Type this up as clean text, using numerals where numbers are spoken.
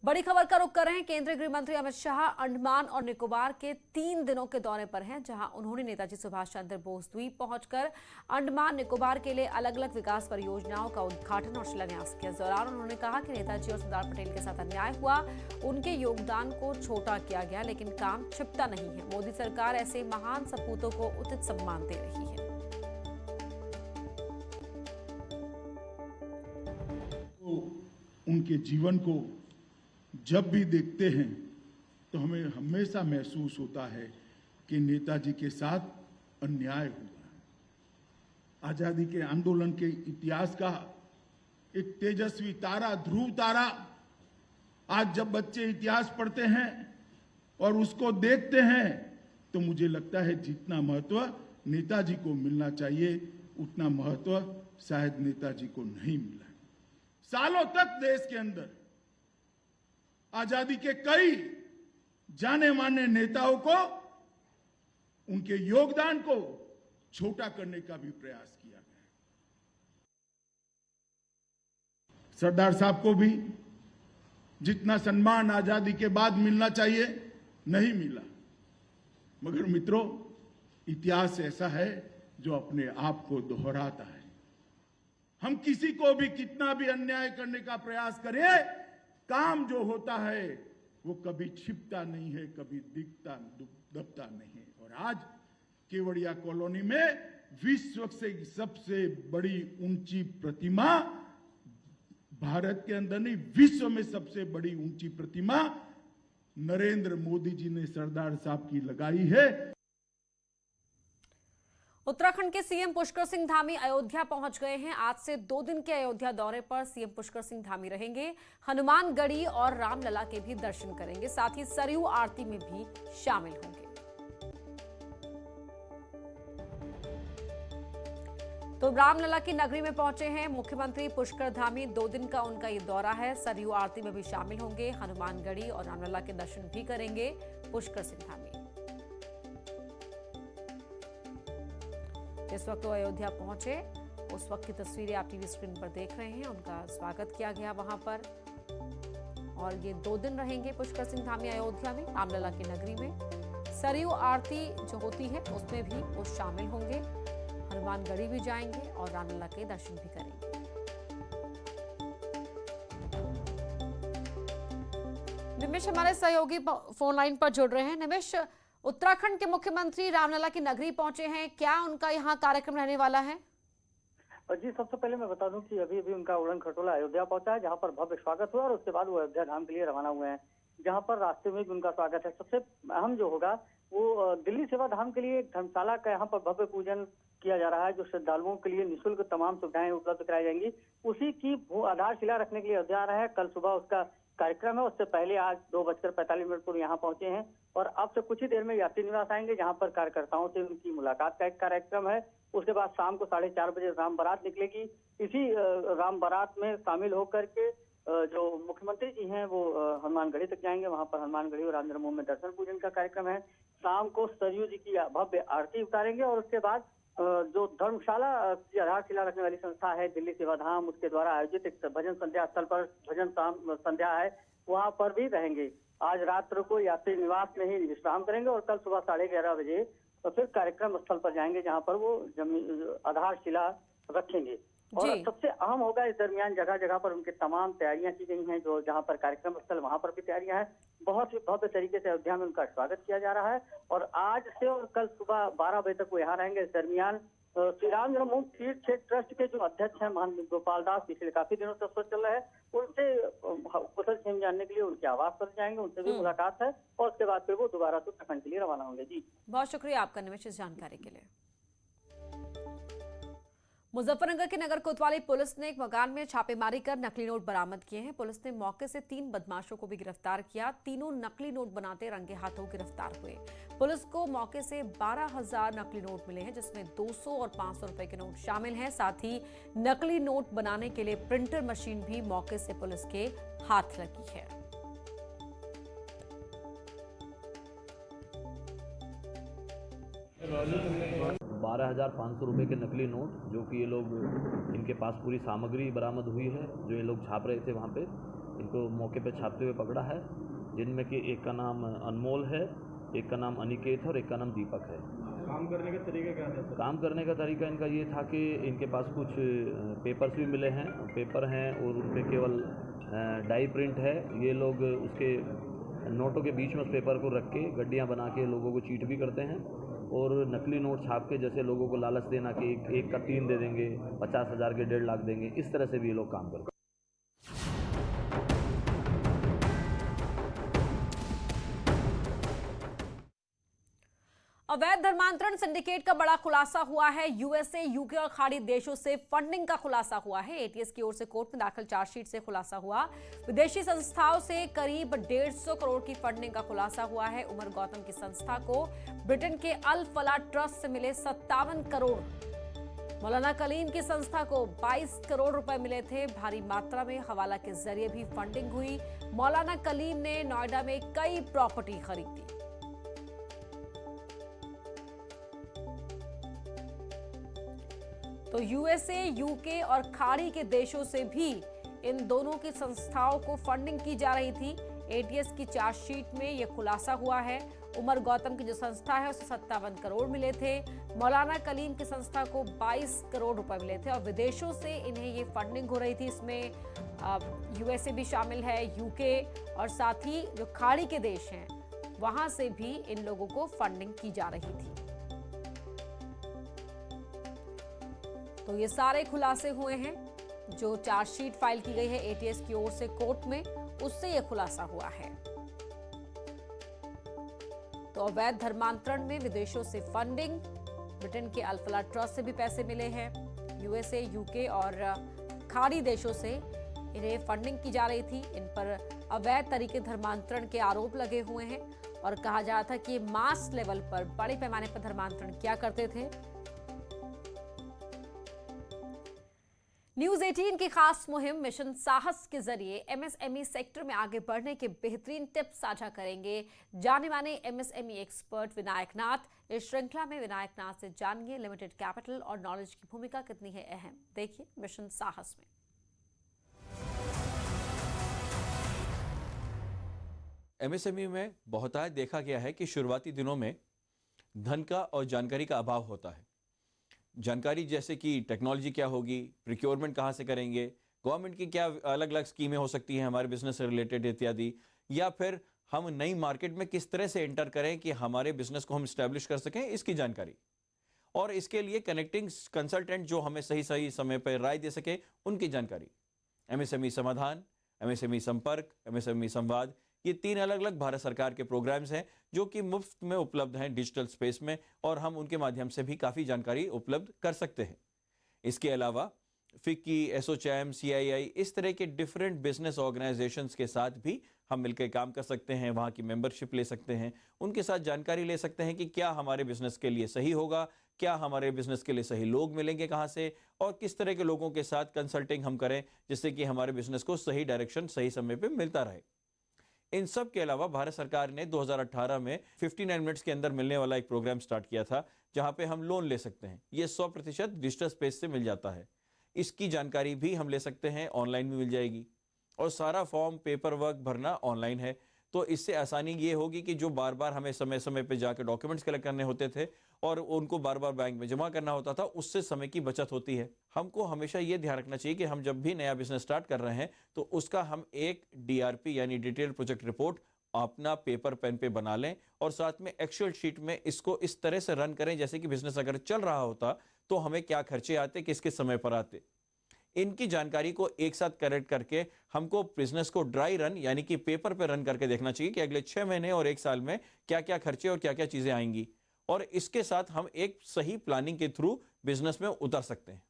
बड़ी खबर का रुख कर रहे हैं। केंद्रीय गृह मंत्री अमित शाह अंडमान और निकोबार के 3 दिनों के दौरे पर हैं, जहां उन्होंने नेताजी सुभाष चंद्र बोस द्वीप पहुंचकर अंडमान निकोबार के लिए अलग अलग विकास परियोजनाओं का उद्घाटन और शिलान्यास किया। इस दौरान उन्होंने कहा कि नेताजी और सरदार पटेल के साथ अन्याय हुआ, उनके योगदान को छोटा किया गया, लेकिन काम छिपता नहीं है। मोदी सरकार ऐसे महान सपूतों को उचित सम्मान दे रही है। उनके जीवन को जब भी देखते हैं तो हमें हमेशा महसूस होता है कि नेताजी के साथ अन्याय हुआ। आजादी के आंदोलन के इतिहास का एक तेजस्वी तारा, ध्रुव तारा, आज जब बच्चे इतिहास पढ़ते हैं और उसको देखते हैं तो मुझे लगता है जितना महत्व नेताजी को मिलना चाहिए उतना महत्व शायद नेताजी को नहीं मिला। सालों तक देश के अंदर आजादी के कई जाने माने नेताओं को उनके योगदान को छोटा करने का भी प्रयास किया गया। सरदार साहब को भी जितना सम्मान आजादी के बाद मिलना चाहिए नहीं मिला, मगर मित्रों, इतिहास ऐसा है जो अपने आप को दोहराता है। हम किसी को भी कितना भी अन्याय करने का प्रयास करें, काम जो होता है वो कभी छिपता नहीं है, कभी दिखता दबता नहीं है। और आज केवड़िया कॉलोनी में विश्व से सबसे बड़ी ऊंची प्रतिमा, भारत के अंदर नहीं विश्व में सबसे बड़ी ऊंची प्रतिमा नरेंद्र मोदी जी ने सरदार साहब की लगाई है। उत्तराखंड के सीएम पुष्कर सिंह धामी अयोध्या पहुंच गए हैं। आज से 2 दिन के अयोध्या दौरे पर सीएम पुष्कर सिंह धामी रहेंगे। हनुमानगढ़ी और रामलला के भी दर्शन करेंगे, साथ ही सरयू आरती में भी शामिल होंगे। तो रामलला की नगरी में पहुंचे हैं मुख्यमंत्री पुष्कर धामी। 2 दिन का उनका ये दौरा है। सरयू आरती में भी शामिल होंगे, हनुमानगढ़ी और रामलला के दर्शन भी करेंगे पुष्कर सिंह धामी। जिस वक्त वो अयोध्या पहुंचे उस वक्त की तस्वीरें आप टीवी स्क्रीन पर देख रहे हैं। उनका स्वागत किया गया वहां पर, और ये 2 दिन रहेंगे पुष्कर सिंह धामी अयोध्या में, रामलला की नगरी में। सरयू आरती जो होती है उसमें भी वो शामिल होंगे, हनुमानगढ़ी भी जाएंगे और रामलला के दर्शन भी करेंगे। निमिष हमारे सहयोगी फोन लाइन पर जुड़ रहे हैं। निमिष, उत्तराखंड के मुख्यमंत्री रामलला की नगरी पहुंचे हैं, क्या उनका यहाँ कार्यक्रम रहने वाला है? जी, सबसे पहले मैं बता दूं कि अभी उनका उड़न खटोला अयोध्या पहुंचा है, जहां पर भव्य स्वागत हुआ और उसके बाद वो अयोध्या धाम के लिए रवाना हुए हैं, जहां पर रास्ते में भी उनका स्वागत है। सबसे अहम जो होगा वो दिल्ली सेवा धाम के लिए एक धर्मशाला का यहाँ पर भव्य पूजन किया जा रहा है, जो श्रद्धालुओं के लिए निःशुल्क तमाम सुविधाएं उपलब्ध कराई जाएंगी। उसी की आधारशिला रखने के लिए अयोध्या आ रहे हैं। कल सुबह उसका कार्यक्रम है, उससे पहले आज 2:45 पर यहाँ पहुंचे हैं और अब से कुछ ही देर में यात्री निवास आएंगे, जहां पर कार्यकर्ताओं से उनकी मुलाकात का एक कार्यक्रम है। उसके बाद शाम को 4:30 बजे राम बारात निकलेगी। इसी राम बारात में शामिल होकर के जो मुख्यमंत्री जी हैं वो हनुमानगढ़ी तक जाएंगे। वहां पर हनुमानगढ़ी और रामजन्मभूमि में दर्शन पूजन का कार्यक्रम है। शाम को सरयू जी की भव्य आरती उतारेंगे और उसके बाद जो धर्मशाला की आधारशिला रखने वाली संस्था है दिल्ली सेवा धाम, उसके द्वारा आयोजित एक भजन संध्या स्थल पर भजन संध्या है, वहां पर भी रहेंगे। आज रात्र को यात्री निवास में ही विश्राम करेंगे और कल सुबह 11:30 बजे तो फिर कार्यक्रम स्थल पर जाएंगे, जहां पर वो आधारशिला रखेंगे। और सबसे अहम होगा इस दरमियान जगह जगह पर उनकी तमाम तैयारियां की गई हैं, जो जहां पर कार्यक्रम स्थल वहां पर भी तैयारियां हैं। बहुत ही भव्य तरीके से अयोध्या में उनका स्वागत किया जा रहा है और आज से और कल सुबह 12 बजे तक वो यहाँ रहेंगे। इस दरमियान श्री राम जन्मभूमि तीर्थ क्षेत्र ट्रस्ट के जो अध्यक्ष हैं महान गोपाल दास, पिछले काफी दिनों से अवसर चल रहा है, उनसे कुशल क्षेम जानने के लिए उनके आवास पर जाएंगे, उनसे भी मुलाकात है और उसके बाद फिर वो दोबारा से उत्तराखंड के लिए रवाना होंगे। जी, बहुत शुक्रिया आपका निमिष इस जानकारी के लिए। मुजफ्फरनगर के नगर कोतवाली पुलिस ने एक मकान में छापेमारी कर नकली नोट बरामद किए हैं। पुलिस ने मौके से 3 बदमाशों को भी गिरफ्तार किया। तीनों नकली नोट बनाते रंगे हाथों गिरफ्तार हुए। पुलिस को मौके से 12,000 नकली नोट मिले हैं, जिसमें 200 और 500 रुपए के नोट शामिल हैं। साथ ही नकली नोट बनाने के लिए प्रिंटर मशीन भी मौके से पुलिस के हाथ लगी है। 12,500 रुपये के नकली नोट, जो कि ये लोग, इनके पास पूरी सामग्री बरामद हुई है जो ये लोग छाप रहे थे वहाँ पे, इनको मौके पे छापते हुए पकड़ा है, जिनमें कि एक का नाम अनमोल है, एक का नाम अनिकेत है और एक का नाम दीपक है। काम करने का तरीका क्या था? काम करने का तरीका इनका ये था कि इनके पास कुछ पेपर्स भी मिले हैं, पेपर हैं और उन पर केवल डाई प्रिंट है। ये लोग उसके नोटों के बीच में उस पेपर को रख के गड्डियाँ बना के लोगों को चीट भी करते हैं और नकली नोट छाप के जैसे लोगों को लालच देना कि एक का 3 दे देंगे, 50,000 के 1.5 लाख देंगे, इस तरह से भी ये लोग काम करते हैं। अवैध धर्मांतरण सिंडिकेट का बड़ा खुलासा हुआ है। यूएसए, यूके और खाड़ी देशों से फंडिंग का खुलासा हुआ है। एटीएस की ओर से कोर्ट में दाखिल चार्जशीट से खुलासा हुआ। विदेशी संस्थाओं से करीब 150 करोड़ की फंडिंग का खुलासा हुआ है। उमर गौतम की संस्था को ब्रिटेन के अल फलाह ट्रस्ट से मिले 57 करोड़। मौलाना कलीम की संस्था को 22 करोड़ रुपए मिले थे। भारी मात्रा में हवाला के जरिए भी फंडिंग हुई। मौलाना कलीम ने नोएडा में कई प्रॉपर्टी खरीदी। तो यूएसए, यूके और खाड़ी के देशों से भी इन दोनों की संस्थाओं को फंडिंग की जा रही थी। एटीएस की चार्जशीट में यह खुलासा हुआ है। उमर गौतम की जो संस्था है उसे 57 करोड़ मिले थे। मौलाना कलीम की संस्था को 22 करोड़ रुपए मिले थे और विदेशों से इन्हें ये फंडिंग हो रही थी। इसमें यूएसए भी शामिल है, यूके और साथ ही जो खाड़ी के देश हैं वहां से भी इन लोगों को फंडिंग की जा रही थी। तो ये सारे खुलासे हुए हैं। जो चार्जशीट फाइल की गई है एटीएस की ओर से कोर्ट में, उससे यह खुलासा हुआ है। तो अवैध धर्मांतरण में विदेशों से फंडिंग, ब्रिटेन के अल फलाह ट्रस्ट से भी पैसे मिले हैं। यूएसए, यूके और खाड़ी देशों से इन्हें फंडिंग की जा रही थी। इन पर अवैध तरीके धर्मांतरण के आरोप लगे हुए हैं और कहा जा रहा था कि मास लेवल पर बड़े पैमाने पर धर्मांतरण किया करते थे। न्यूज 18 की खास मुहिम मिशन साहस के जरिए एमएसएमई सेक्टर में आगे बढ़ने के बेहतरीन टिप्स साझा करेंगे जाने माने एमएसएमई एक्सपर्ट विनायक नाथ। इस श्रृंखला में विनायक नाथ से जानिए लिमिटेड कैपिटल और नॉलेज की भूमिका कितनी है अहम। देखिए मिशन साहस में। एमएसएमई में बहुतायत देखा गया है कि शुरुआती दिनों में धन का और जानकारी का अभाव होता है। जानकारी जैसे कि टेक्नोलॉजी क्या होगी, प्रिक्योरमेंट कहाँ से करेंगे, गवर्नमेंट की क्या अलग अलग स्कीमें हो सकती हैं हमारे बिजनेस से रिलेटेड इत्यादि, या फिर हम नई मार्केट में किस तरह से एंटर करें कि हमारे बिजनेस को हम स्टैब्लिश कर सकें, इसकी जानकारी। और इसके लिए कनेक्टिंग कंसल्टेंट जो हमें सही सही समय पर राय दे सके, उनकी जानकारी। एमएसएमई समाधान, एमएसएमई संपर्क, एमएसएमई संवाद, ये 3 अलग अलग भारत सरकार के प्रोग्राम्स हैं जो कि मुफ्त में उपलब्ध हैं डिजिटल स्पेस में, और हम उनके माध्यम से भी काफ़ी जानकारी उपलब्ध कर सकते हैं। इसके अलावा फिक्की, एसोचैम, सीआईआई, इस तरह के डिफरेंट बिजनेस ऑर्गेनाइजेशंस के साथ भी हम मिलकर काम कर सकते हैं। वहाँ की मेंबरशिप ले सकते हैं, उनके साथ जानकारी ले सकते हैं कि क्या हमारे बिजनेस के लिए सही होगा, क्या हमारे बिजनेस के लिए सही लोग मिलेंगे कहाँ से, और किस तरह के लोगों के साथ कंसल्टिंग हम करें जिससे कि हमारे बिजनेस को सही डायरेक्शन सही समय पर मिलता रहे। इन सब के अलावा भारत सरकार ने 2018 में 59 मिनट्स के अंदर मिलने वाला एक प्रोग्राम स्टार्ट किया था जहां पे हम लोन ले सकते हैं। ये 100% डिजिटल स्पेस से मिल जाता है। इसकी जानकारी भी हम ले सकते हैं, ऑनलाइन भी मिल जाएगी, और सारा फॉर्म पेपर वर्क भरना ऑनलाइन है। तो इससे आसानी ये होगी कि जो बार बार हमें समय समय पे जाकर डॉक्यूमेंट्स कलेक्ट करने होते थे और उनको बार बार बैंक में जमा करना होता था, उससे समय की बचत होती है। हमको हमेशा ये ध्यान रखना चाहिए कि हम जब भी नया बिजनेस स्टार्ट कर रहे हैं तो उसका हम एक डीआरपी यानी डिटेल प्रोजेक्ट रिपोर्ट अपना पेपर पेन पे बना लें, और साथ में एक्सेल शीट में इसको इस तरह से रन करें जैसे कि बिजनेस अगर चल रहा होता तो हमें क्या खर्चे आते, किस किस समय पर आते। इनकी जानकारी को एक साथ करेक्ट करके हमको बिजनेस को ड्राई रन यानी कि पेपर पे रन करके देखना चाहिए कि अगले 6 महीने और 1 साल में क्या क्या खर्चे और क्या क्या चीजें आएंगी, और इसके साथ हम एक सही प्लानिंग के थ्रू बिजनेस में उतर सकते हैं।